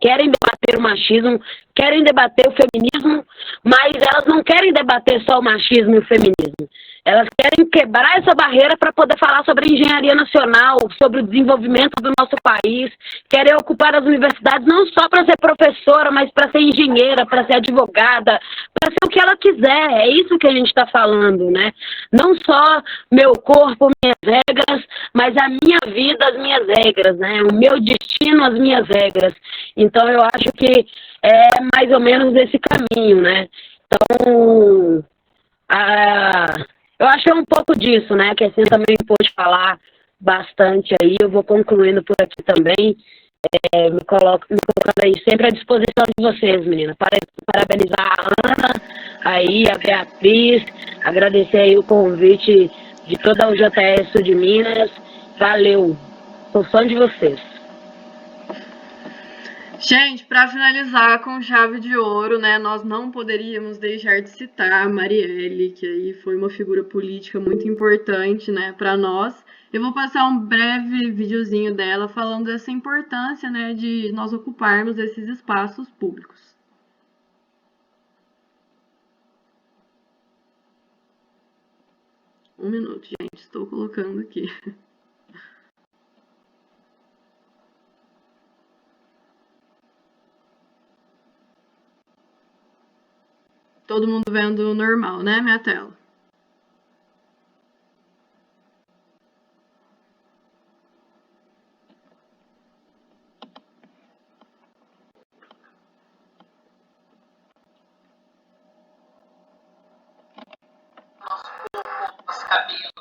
[SPEAKER 4] querem debater o machismo, querem debater o feminismo, mas elas não querem debater só o machismo e o feminismo. Elas querem quebrar essa barreira para poder falar sobre a engenharia nacional, sobre o desenvolvimento do nosso país, querem ocupar as universidades não só para ser professora, mas para ser engenheira, para ser advogada, para ser o que ela quiser. É isso que a gente está falando, né? Não só meu corpo, minhas regras, mas a minha vida, as minhas regras, né? O meu destino, as minhas regras. Então, eu acho que é mais ou menos esse caminho, né? Então, eu acho que é um pouco disso, né? Que assim também pôde falar bastante aí. Eu vou concluindo por aqui também. Me colocando aí sempre à disposição de vocês, meninas. Parabenizar a Ana, aí, a Beatriz, agradecer aí o convite de toda a UJS Sul de Minas. Valeu. Sou fã de vocês.
[SPEAKER 2] Gente, para finalizar com chave de ouro, né, nós não poderíamos deixar de citar a Marielle, que aí foi uma figura política muito importante, né, para nós. Eu vou passar um breve videozinho dela falando dessa importância, né, de nós ocuparmos esses espaços públicos. Um minuto, gente, estou colocando aqui. Todo mundo vendo normal, né, minha tela?
[SPEAKER 5] Os cabelos.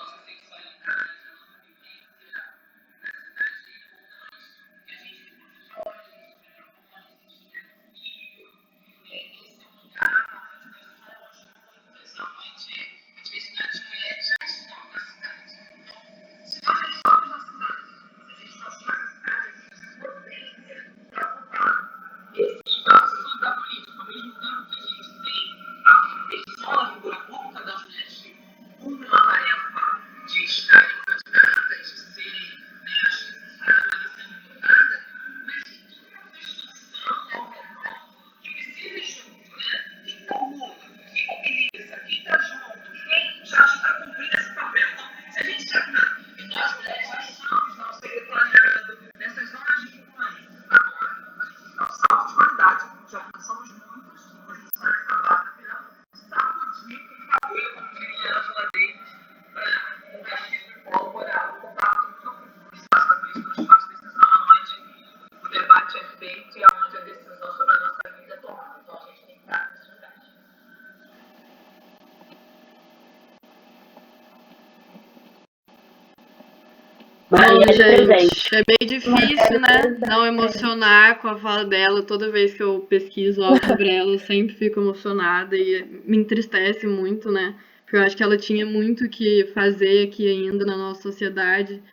[SPEAKER 2] Gente,
[SPEAKER 4] presente.
[SPEAKER 2] é bem difícil, né, não emocionar com a fala dela. Toda vez que eu pesquiso algo sobre ela, eu sempre fico emocionada e me entristece muito, né? Porque eu acho que ela tinha muito que fazer aqui ainda na nossa sociedade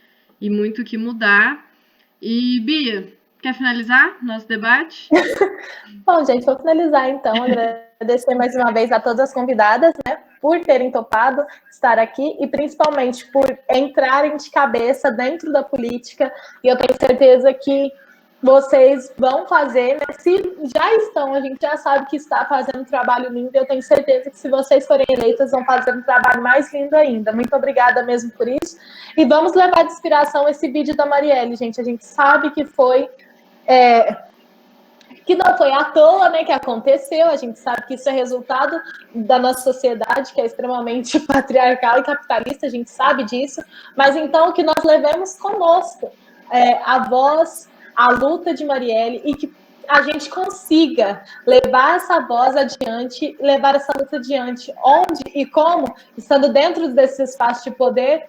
[SPEAKER 2] e muito que mudar. E, Bia, quer finalizar nosso debate?
[SPEAKER 3] Bom, gente, vou finalizar então. Agradecer mais uma vez a todas as convidadas, né, por terem topado estar aqui e principalmente por entrarem de cabeça dentro da política. E eu tenho certeza que vocês vão fazer, né? Se já estão, a gente já sabe que está fazendo um trabalho lindo. Eu tenho certeza que se vocês forem eleitas, vão fazer um trabalho mais lindo ainda. Muito obrigada mesmo por isso. E vamos levar de inspiração esse vídeo da Marielle, gente. A gente sabe que foi... que não foi à toa, né, que aconteceu. A gente sabe que isso é resultado da nossa sociedade, que é extremamente patriarcal e capitalista, a gente sabe disso, mas então que nós levemos conosco a voz, a luta de Marielle, e que a gente consiga levar essa voz adiante, levar essa luta adiante, onde e como, estando dentro desse espaço de poder.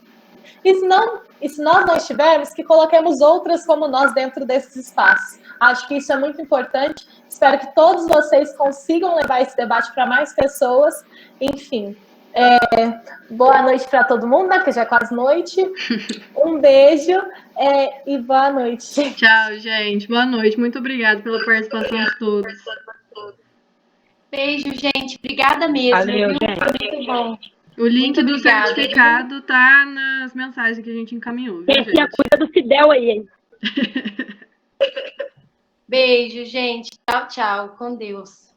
[SPEAKER 3] E se nós não estivermos, que coloquemos outras como nós dentro desses espaços. Acho que isso é muito importante. Espero que todos vocês consigam levar esse debate para mais pessoas. Enfim, boa noite para todo mundo, né? Porque já é quase noite. Um beijo e boa noite.
[SPEAKER 2] Tchau, gente. Boa noite. Muito obrigada pela participação de todos.
[SPEAKER 1] Beijo, gente. Obrigada mesmo.
[SPEAKER 4] Valeu,
[SPEAKER 1] viu?
[SPEAKER 4] gente.
[SPEAKER 1] Foi muito bom.
[SPEAKER 2] O link
[SPEAKER 1] Muito
[SPEAKER 2] do
[SPEAKER 1] obrigada,
[SPEAKER 2] certificado tá nas mensagens que a gente encaminhou, viu,
[SPEAKER 4] Esse é a
[SPEAKER 2] gente?
[SPEAKER 4] cuida do Fidel aí, hein?
[SPEAKER 1] Beijo, gente. Tchau, tchau. Com Deus.